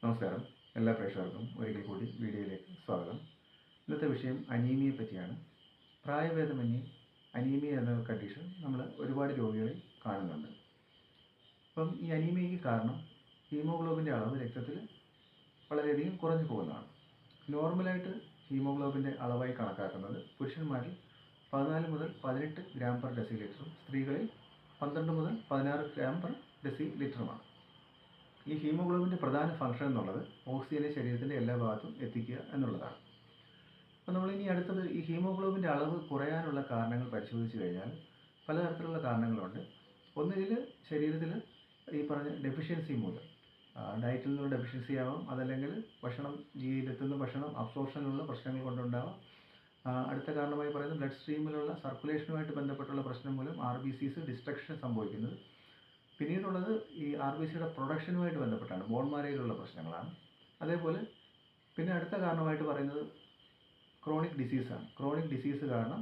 നമസ്കാരം. എല്ലാ പ്രേക്ഷകർക്കും ഒരിക്കൽ കൂടി വീഡിയോയിലേക്ക് സ്വാഗതം. ഇന്നത്തെ വിഷയം അനീമിയയെ പറ്റിയാണ്. പ്രായഭേദമന്യേ അനീമിയ എന്ന കണ്ടീഷൻ നമ്മൾ ഒരുപാട് രോഗികളിൽ കാണുന്നുണ്ട്. അപ്പം ഈ അനീമിയയ്ക്ക് കാരണം ഹീമോഗ്ലോബിൻ്റെ അളവ് രക്തത്തിൽ വളരെയധികം കുറഞ്ഞു പോകുന്നതാണ്. നോർമലായിട്ട് ഹീമോഗ്ലോബിൻ്റെ അളവായി കണക്കാക്കുന്നത് പുരുഷന്മാരിൽ 14 മുതൽ 18 ഗ്രാം പെർ ഡെസിലിറ്ററും സ്ത്രീകളിൽ 12 മുതൽ 16 ഗ്രാം പെർ ഡെസിലിറ്ററുമാണ്. ഈ ഹീമോഗ്ലോബിൻ്റെ പ്രധാന ഫംഗ്ഷൻ എന്നുള്ളത് ഓക്സിജനെ ശരീരത്തിൻ്റെ എല്ലാ ഭാഗത്തും എത്തിക്കുക എന്നുള്ളതാണ്. അപ്പോൾ നമ്മളിനി അടുത്തത് ഈ ഹീമോഗ്ലോബിൻ്റെ അളവ് കുറയാനുള്ള കാരണങ്ങൾ പരിശോധിച്ച് കഴിഞ്ഞാൽ പലതരത്തിലുള്ള കാരണങ്ങളുണ്ട്. ഒന്നുകിൽ ശരീരത്തിൽ ഈ പറഞ്ഞ ഡെഫിഷ്യൻസി മൂലം, ഡയറ്റിൽ നിന്നുള്ള ഡെഫിഷ്യൻസി ആവാം, അതല്ലെങ്കിൽ ജിയിലെത്തുന്ന ഭക്ഷണം അബ്സോർപ്ഷനിലുള്ള പ്രശ്നങ്ങൾ കൊണ്ടുണ്ടാവാം. അടുത്ത കാരണമായി പറയുന്നത് ബ്ലഡ് സ്ട്രീമിലുള്ള സർക്കുലേഷനുമായിട്ട് ബന്ധപ്പെട്ടുള്ള പ്രശ്നം മൂലം RBCs ഡിസ്ട്രക്ഷൻ സംഭവിക്കുന്നത്. പിന്നീടുള്ളത് ഈ RBCയുടെ പ്രൊഡക്ഷനുമായിട്ട് ബന്ധപ്പെട്ടാണ്, ബോൺ മാരോയിലുള്ള പ്രശ്നങ്ങളാണ്. അതേപോലെ പിന്നെ അടുത്ത കാരണമായിട്ട് പറയുന്നത് ക്രോണിക് ഡിസീസാണ്. ക്രോണിക് ഡിസീസ് കാരണം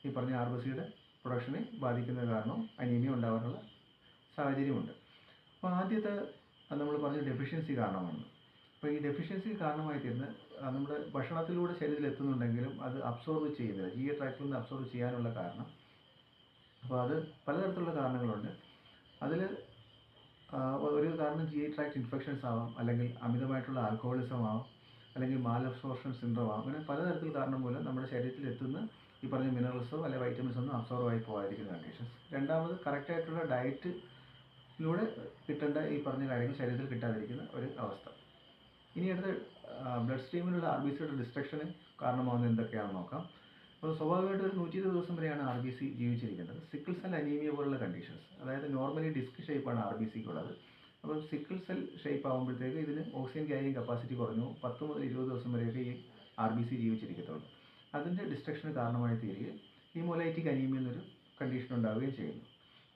ഈ പറഞ്ഞ RBCയുടെ പ്രൊഡക്ഷനെ ബാധിക്കുന്ന കാരണം അനീമിയ ഉണ്ടാകാനുള്ള സാഹചര്യമുണ്ട്. അപ്പോൾ ആദ്യത്തെ നമ്മൾ പറഞ്ഞ ഡെഫിഷ്യൻസി കാരണമാണ്. അപ്പോൾ ഈ ഡെഫിഷ്യൻസി കാരണമായി തീർന്ന് നമ്മുടെ ഭക്ഷണത്തിലൂടെ ശരീരത്തിൽ എത്തുന്നുണ്ടെങ്കിലും അത് അബ്സോർബ് ചെയ്യുന്നില്ല, GI ട്രാക്റ്റിൽ നിന്ന് അബ്സോർബ് ചെയ്യാനുള്ള കാരണം. അപ്പോൾ അത് പലതരത്തിലുള്ള കാരണങ്ങളുണ്ട്. അതിൽ ഒരു കാരണം GI ട്രാക്ട് ഇൻഫെക്ഷൻസ് ആവാം, അല്ലെങ്കിൽ അമിതമായിട്ടുള്ള ആൽക്കഹോളിസം ആവാം, അല്ലെങ്കിൽ മാൽ അബ്സോർപ്ഷൻ സിൻഡ്രോം ആവാം. അങ്ങനെ പലതരത്തിൽ കാരണം മൂലം നമ്മുടെ ശരീരത്തിൽ എത്തുന്ന ഈ പറഞ്ഞ മിനറൽസോ അല്ലെങ്കിൽ വൈറ്റമിൻസോ ഒന്നും അബ്സോർവ് ആയി പോകാതിരിക്കുന്ന കണ്ടീഷൻസ്. രണ്ടാമത് കറക്റ്റായിട്ടുള്ള ഡയറ്റിലൂടെ കിട്ടേണ്ട ഈ പറഞ്ഞ കാര്യങ്ങൾ ശരീരത്തിൽ കിട്ടാതിരിക്കുന്ന ഒരു അവസ്ഥ. ഇനി അടുത്ത ബ്ലഡ് സ്ട്രീമിലുള്ള RBCയുടെ ഡിസ്ട്രക്ഷന് കാരണമാകുന്ന എന്തൊക്കെയാണെന്ന് നോക്കാം. അപ്പോൾ സ്വാഭാവികമായിട്ട് ഒരു 120 ദിവസം വരെയാണ് RBC ജീവിച്ചിരിക്കേണ്ടത്. സിക്കിൾ സെൽ അനീമിയ പോലുള്ള കണ്ടീഷൻസ്, അതായത് നോർമലി ഡിസ്ക് ഷേപ്പാണ് RBCക്കുള്ളത്. അപ്പോൾ സിക്കിൾ സെൽ ഷേപ്പ് ആകുമ്പോഴത്തേക്ക് ഇതിന് ഓക്സിജൻ ക്യാരിയിങ് കപ്പാസിറ്റി കുറഞ്ഞു 10 മുതൽ 20 ദിവസം വരെയൊക്കെ ഈ RBC ജീവിച്ചിരിക്കത്തുള്ളൂ. അതിൻ്റെ ഡിസ്ട്രക്ഷന് കാരണമായി തീരുകയും ഹീമോലൈറ്റിക് അനീമിയ എന്നൊരു കണ്ടീഷൻ ഉണ്ടാവുകയും ചെയ്യുന്നു.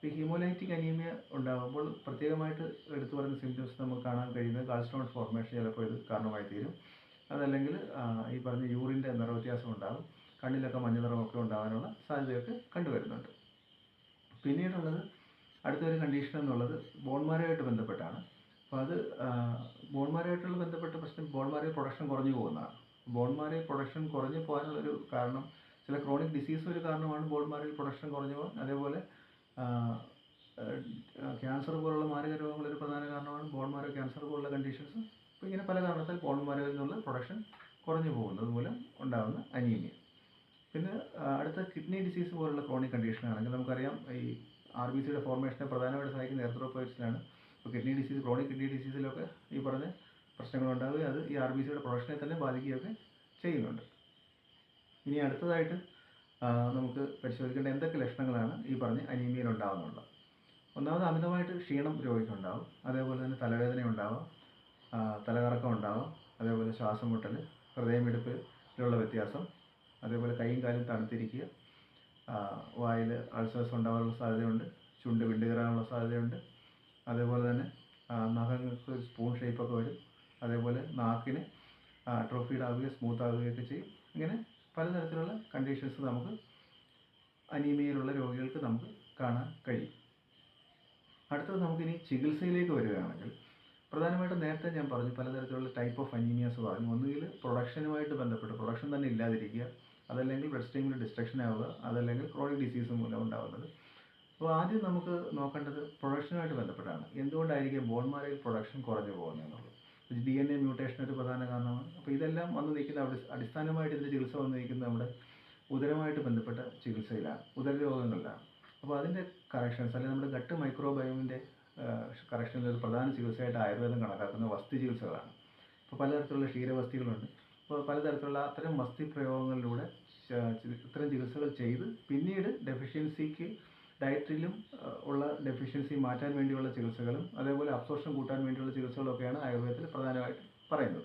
ഈ ഹീമോലൈറ്റിക് അനീമിയ ഉണ്ടാകുമ്പോൾ പ്രത്യേകമായിട്ട് എടുത്തു പറയുന്ന സിംറ്റംസ് നമുക്ക് കാണാൻ കഴിയുന്നത് ഗാൾസ്റ്റോൺ ഫോർമേഷൻ ചിലപ്പോൾ ഇത് കാരണമായി തീരും. അതല്ലെങ്കിൽ ഈ പറഞ്ഞ യൂറിൻ്റെ നിറവ്യത്യാസം ഉണ്ടാകും, കണ്ണിലൊക്കെ മഞ്ഞ നിറമൊക്കെ ഉണ്ടാകാനുള്ള സാധ്യതയൊക്കെ കണ്ടുവരുന്നുണ്ട്. പിന്നീടുള്ളത് അടുത്തൊരു കണ്ടീഷൻ എന്നുള്ളത് ബോൺ മാരോയുമായിട്ട് ബന്ധപ്പെട്ടാണ്. അപ്പോൾ അത് ബോൺ മാരോയുമായിട്ടുള്ള ബന്ധപ്പെട്ട പ്രശ്നം ബോൺ മാരോ പ്രൊഡക്ഷൻ കുറഞ്ഞു പോകുന്നതാണ്. ബോൺ മാരോ പ്രൊഡക്ഷൻ കുറഞ്ഞു പോകാനുള്ളൊരു കാരണം ചില ക്രോണിക് ഡിസീസ് ഒരു കാരണമാണ് ബോൺ മാരോ പ്രൊഡക്ഷൻ കുറഞ്ഞു പോകാൻ. അതേപോലെ ക്യാൻസർ പോലുള്ള മാരക രോഗങ്ങളൊരു പ്രധാന കാരണമാണ് ബോൺ മാരോ ക്യാൻസർ പോലുള്ള കണ്ടീഷൻസ്. അപ്പോൾ ഇങ്ങനെ പല കാരണത്താൽ ബോൺ മാരോയിൽ നിന്നുള്ള പ്രൊഡക്ഷൻ കുറഞ്ഞു പോകുന്നത് മൂലം ഉണ്ടാകുന്ന അനീമിയ. പിന്നെ അടുത്ത കിഡ്നി ഡിസീസ് പോലുള്ള ക്രോണിക് കണ്ടീഷൻ ആണെങ്കിൽ നമുക്കറിയാം ഈ RBCയുടെ ഫോർമേഷനെ പ്രധാനമായിട്ട് സഹായിക്കുന്ന എർത്രോപോയിറ്റ്സിലാണ്. ഇപ്പോൾ കിഡ്നി ഡിസീസ്, ക്രോണിക് കിഡ്നി ഡിസീസിലൊക്കെ ഈ പറഞ്ഞ പ്രശ്നങ്ങളുണ്ടാവുകയും അത് ഈ RBCയുടെ പ്രൊഡക്ഷനെ തന്നെ ബാധിക്കുകയൊക്കെ ചെയ്യുന്നുണ്ട്. ഇനി അടുത്തതായിട്ട് നമുക്ക് പരിശോധിക്കേണ്ട എന്തൊക്കെ ലക്ഷണങ്ങളാണ് ഈ പറഞ്ഞ അനീമിയയിൽ ഉണ്ടാകുന്നുള്ളത്. ഒന്നാമത് അമിതമായിട്ട് ക്ഷീണം രോഗിക്കുണ്ടാകും. അതേപോലെ തന്നെ തലവേദന ഉണ്ടാവാം, തലകറക്കം ഉണ്ടാവാം, അതേപോലെ ശ്വാസം മുട്ടൽ, ഹൃദയമിടിപ്പിലുള്ള വ്യത്യാസം, അതേപോലെ കൈയും കാലും തണുത്തിരിക്കുക, വായിൽ അൾസേഴ്സ് ഉണ്ടാകാനുള്ള സാധ്യതയുണ്ട്, ചുണ്ട് വിണ്ടുകീറാനുള്ള സാധ്യതയുണ്ട്, അതേപോലെ തന്നെ നഖങ്ങൾക്ക് ഒരു സ്പൂൺ ഷേപ്പൊക്കെ വരും, അതേപോലെ നാക്കിന് അട്രോഫീഡ് ആവുകയും സ്മൂത്ത് ആവുകയൊക്കെ ചെയ്യും. ഇങ്ങനെ പലതരത്തിലുള്ള കണ്ടീഷൻസ് നമുക്ക് അനീമിയയിലുള്ള രോഗികൾക്ക് നമുക്ക് കാണാൻ കഴിയും. അടുത്തത് നമുക്കിനി ചികിത്സയിലേക്ക് വരികയാണെങ്കിൽ പ്രധാനമായിട്ടും നേരത്തെ ഞാൻ പറഞ്ഞു പലതരത്തിലുള്ള ടൈപ്പ് ഓഫ് അനീമിയാസ് പറഞ്ഞു. ഒന്നുകിൽ പ്രൊഡക്ഷനുമായിട്ട് ബന്ധപ്പെട്ട് പ്രൊഡക്ഷൻ തന്നെ ഇല്ലാതിരിക്കുക, അതല്ലെങ്കിൽ ബ്ലഡ് സ്ട്രീമിൽ ഡിസ്ട്രക്ഷൻ ആവുക, അതല്ലെങ്കിൽ ക്രോണിക് ഡിസീസ് മൂലം ഉണ്ടാകുന്നത്. അപ്പോൾ ആദ്യം നമുക്ക് നോക്കേണ്ടത് പ്രൊഡക്ഷനുമായിട്ട് ബന്ധപ്പെട്ടാണ്. എന്തുകൊണ്ടായിരിക്കും ബോൺ മാരോയിൽ പ്രൊഡക്ഷൻ കുറഞ്ഞു പോകുന്നതെന്നുള്ളത്. DNA മ്യൂട്ടേഷൻ ഒരു പ്രധാന കാരണമാണ്. അപ്പോൾ ഇതെല്ലാം വന്ന് നിൽക്കുന്ന അടിസ്ഥാനമായിട്ട് ഇതിൻ്റെ ചികിത്സ വന്ന് നിൽക്കുന്നത് നമ്മുടെ ഉദരമായിട്ട് ബന്ധപ്പെട്ട ചികിത്സയിലാണ്, ഉദര രോഗങ്ങളിലാണ്. അപ്പോൾ അതിൻ്റെ കറക്ഷൻസ് അല്ലെങ്കിൽ നമ്മുടെ ഗട്ട് മൈക്രോബയോമിൻ്റെ കറക്ഷനിൽ ഒരു പ്രധാന ചികിത്സയായിട്ട് ആയുർവേദം കണക്കാക്കുന്ന വസ്തി ചികിത്സകളാണ്. ഇപ്പോൾ പലതരത്തിലുള്ള ക്ഷീരവസ്തികളുണ്ട്. അപ്പോൾ പലതരത്തിലുള്ള അത്തരം വസ്തി പ്രയോഗങ്ങളിലൂടെ ഇത്തരം ചികിത്സകൾ ചെയ്ത് പിന്നീട് ഡെഫിഷ്യൻസിക്ക് ഡയറ്റിലും ഉള്ള ഡെഫിഷ്യൻസി മാറ്റാൻ വേണ്ടിയുള്ള ചികിത്സകളും അതേപോലെ അബ്സോർപ്ഷൻ കൂട്ടാൻ വേണ്ടിയുള്ള ചികിത്സകളൊക്കെയാണ് ആയുർവേദത്തിൽ പ്രധാനമായിട്ട് പറയുന്നത്.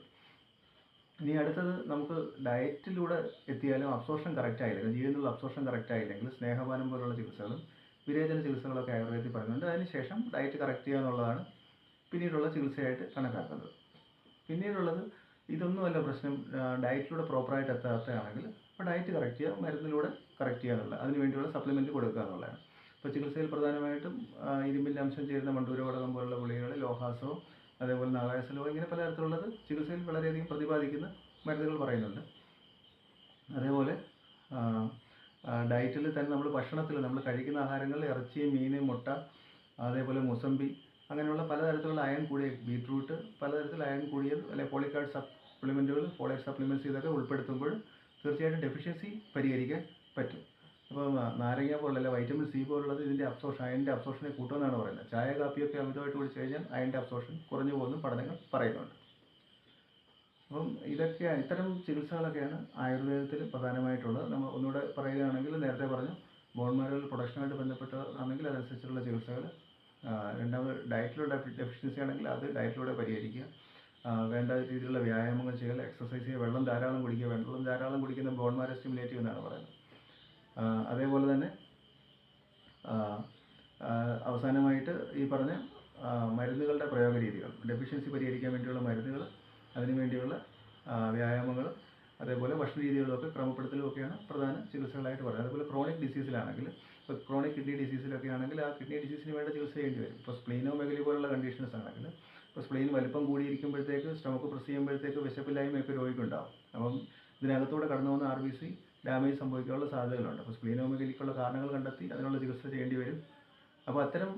ഇനി അടുത്തത് നമുക്ക് ഡയറ്റിലൂടെ എത്തിയാലും അബ്സോർപ്ഷൻ കറക്റ്റ് ആയില്ലെങ്കിൽ, ജീവനുള്ള അബ്സോർപ്ഷൻ കറക്റ്റ് ആയില്ലെങ്കിൽ സ്നേഹപാനം പോലുള്ള ചികിത്സകളും വിരേചന ചികിത്സകളൊക്കെ ആയുർവേദത്തിൽ പറയുന്നുണ്ട്. അതിനുശേഷം ഡയറ്റ് കറക്റ്റ് ചെയ്യുക എന്നുള്ളതാണ് പിന്നീടുള്ള ചികിത്സയായിട്ട് കണക്കാക്കുന്നത്. പിന്നീടുള്ളത് ഇതൊന്നുമല്ല പ്രശ്നം, ഡയറ്റിലൂടെ പ്രോപ്പറായിട്ട് എത്താത്തതാണെങ്കിൽ അപ്പോൾ ഡയറ്റ് കറക്റ്റ് ചെയ്യുക, മരുന്നിലൂടെ കറക്റ്റ് ചെയ്യുക എന്നുള്ളത്, അതിനുവേണ്ടിയുള്ള സപ്ലിമെൻറ്റ് കൊടുക്കുക എന്നുള്ളതാണ്. ഇപ്പോൾ ചികിത്സയിൽ പ്രധാനമായിട്ടും ഇരുമ്പിൻ്റെ അംശം ചേരുന്ന മണ്ടൂരഘടകം പോലുള്ള ഗുളികകൾ, ലോഹാസവും അതേപോലെ നാഗായസലോ, ഇങ്ങനെ പലതരത്തിലുള്ളത് ചികിത്സയിൽ വളരെയധികം പ്രതിപാദിക്കുന്ന മരുന്നുകൾ പറയുന്നുണ്ട്. അതേപോലെ ഡയറ്റിൽ തന്നെ നമ്മൾ ഭക്ഷണത്തിൽ നമ്മൾ കഴിക്കുന്ന ആഹാരങ്ങളിൽ ഇറച്ചി, മീൻ, മുട്ട, അതേപോലെ മുസമ്പി, അങ്ങനെയുള്ള പലതരത്തിലുള്ള അയൺ കൂടിയ ബീറ്റ്റൂട്ട്, പലതരത്തിൽ അയൺ കൂടിയത് അല്ലെങ്കിൽ പോളിക്കാർഡ് സപ്ലിമെൻറ്റുകൾ, ഫോളേറ്റ് സപ്ലിമെൻറ്റ്സ് ഇതൊക്കെ ഉൾപ്പെടുത്തുമ്പോൾ തീർച്ചയായിട്ടും ഡെഫിഷ്യൻസി പരിഹരിക്കാൻ പറ്റും. അപ്പോൾ നാരങ്ങ പോലുള്ള വൈറ്റമിൻ സി പോലുള്ളത് ഇതിൻ്റെ അയണിൻ്റെ അബ്സോർഷനെ കൂട്ടുമെന്നാണ് പറയുന്നത്. ചായ കാപ്പിയൊക്കെ അമിതമായിട്ട് കുടിച്ച് കഴിഞ്ഞാൽ അയണിൻ്റെ അബ്സോർഷൻ കുറഞ്ഞു പോകുന്ന പഠനങ്ങൾ പറയുന്നുണ്ട്. അപ്പം ഇത്തരം ചികിത്സകളൊക്കെയാണ് ആയുർവേദത്തിൽ പ്രധാനമായിട്ടുള്ളത്. നമ്മൾ ഒന്നുകൂടെ പറയുകയാണെങ്കിൽ, നേരത്തെ പറഞ്ഞു ബോൺ മാരോ പ്രൊഡക്ഷനുമായിട്ട് ബന്ധപ്പെട്ടതാണെങ്കിൽ അതനുസരിച്ചുള്ള ചികിത്സകൾ. രണ്ടാമത് ഡയറ്റിലുള്ള ഡെഫിഷ്യൻസി ആണെങ്കിൽ അത് ഡയറ്റിലൂടെ പരിഹരിക്കുക. വേണ്ട രീതിയിലുള്ള വ്യായാമങ്ങൾ ചെയ്യുക, എക്സസൈസ് ചെയ്യുക, വെള്ളം ധാരാളം കുടിക്കുക. വെള്ളം ധാരാളം കുടിക്കുന്ന ബോൺ മാരോ സ്റ്റിമുലേറ്റീവ് എന്നാണ് പറയുന്നത്. അതേപോലെ തന്നെ അവസാനമായിട്ട് ഈ പറഞ്ഞ മരുന്നുകളുടെ പ്രയോഗ രീതികൾ, ഡെഫിഷ്യൻസി പരിഹരിക്കാൻ വേണ്ടിയുള്ള മരുന്നുകൾ, അതിനുവേണ്ടിയുള്ള വ്യായാമങ്ങൾ, അതേപോലെ ഭക്ഷണ രീതികളൊക്കെ ക്രമപ്പെടുത്തലുമൊക്കെയാണ് പ്രധാന ചികിത്സകളായിട്ട് പറയുന്നത്. അതുപോലെ ക്രോണിക് ഡിസീസിലാണെങ്കിൽ, ഇപ്പോൾ ക്രോണിക് കിഡ്നി ഡിസീസിലൊക്കെ ആണെങ്കിൽ ആ കിഡ്നി ഡിസീസിന് വേണ്ട ചികിത്സ ചെയ്യേണ്ടി വരും. ഇപ്പോൾ സ്പ്ലീനോമെഗലി പോലുള്ള കണ്ടീഷൻസ് ആണെങ്കിൽ, ഇപ്പോൾ സ്പ്ലീൻ വലിപ്പം കൂടിയിരിക്കുമ്പോഴത്തേക്ക് സ്റ്റൊമക്ക് പ്രസ് ചെയ്യുമ്പോഴത്തേക്ക് വിശപ്പില്ലായ്മയൊക്കെ രോഗിക്കുണ്ടാവും. അപ്പം ഇതിനകത്തൂടെ കടന്നു വന്ന RBC ഡാമേജ് സംഭവിക്കാനുള്ള സാധ്യതകളുണ്ട്. അപ്പോൾ സ്പ്ലീനോമെഗലിക്കുള്ള കാരണങ്ങൾ കണ്ടെത്തി അതിനുള്ള ചികിത്സ ചെയ്യേണ്ടി വരും. അപ്പോൾ അത്തരം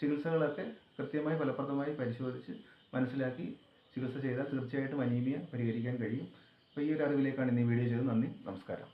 ചികിത്സകളൊക്കെ കൃത്യമായി ഫലപ്രദമായി പരിശോധിച്ച് മനസ്സിലാക്കി ചികിത്സ ചെയ്താൽ തീർച്ചയായിട്ടും അനീമിയ പരിഹരിക്കാൻ കഴിയും. അപ്പോൾ ഈ ഒരു അറിവിലേക്കാണ് ഇന്ന് ഈ വീഡിയോ ചെയ്തത്. നന്ദി, നമസ്കാരം.